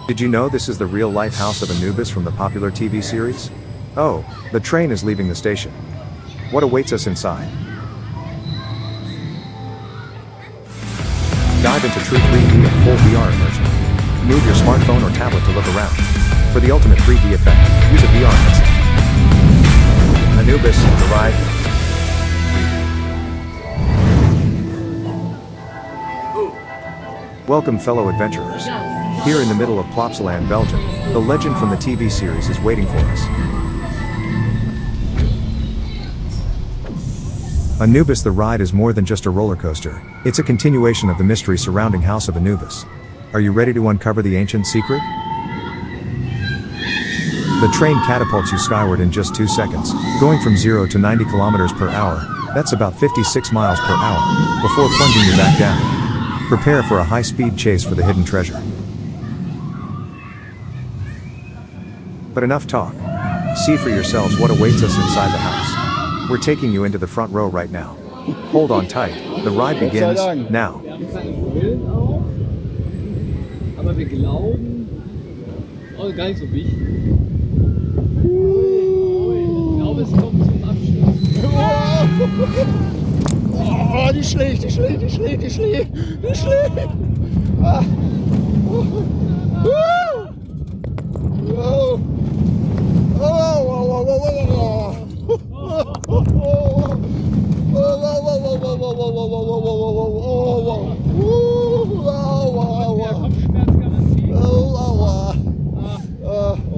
Did you know this is the real-life house of Anubis from the popular TV series? Oh, the train is leaving the station. What awaits us inside? Dive into true 3D and full VR immersion. Move your smartphone or tablet to look around. For the ultimate 3D effect, use a VR headset. Anubis The Ride. Welcome, fellow adventurers. Here in the middle of Plopsaland Belgium, the legend from the TV series is waiting for us. Anubis The Ride is more than just a roller coaster. It's a continuation of the mystery surrounding House of Anubis. Are you ready to uncover the ancient secret? The train catapults you skyward in just 2 seconds, going from 0 to 90 kilometers per hour, that's about 56 miles per hour, before plunging you back down. Prepare for a high-speed chase for the hidden treasure. But enough talk. See for yourselves what awaits us inside the house. We're taking you into the front row right now. Hold on tight, the ride begins now. Aber wir glauben, gar nicht so wichtig. Ich glaube, es kommt zum Abschluss. Oh, die schlägt. Ah.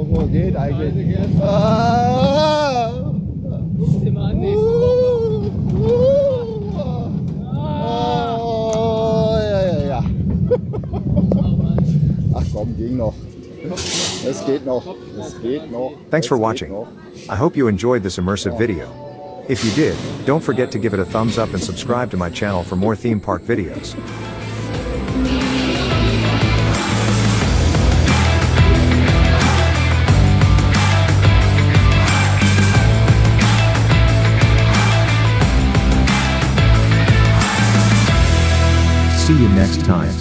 Oh, geht eigentlich. Immer an nächste Woche. Ja. Ach komm, ging noch. Es geht noch. Thanks for watching. I hope you enjoyed this immersive video. If you did, don't forget to give it a thumbs up and subscribe to my channel for more theme park videos. See you next time.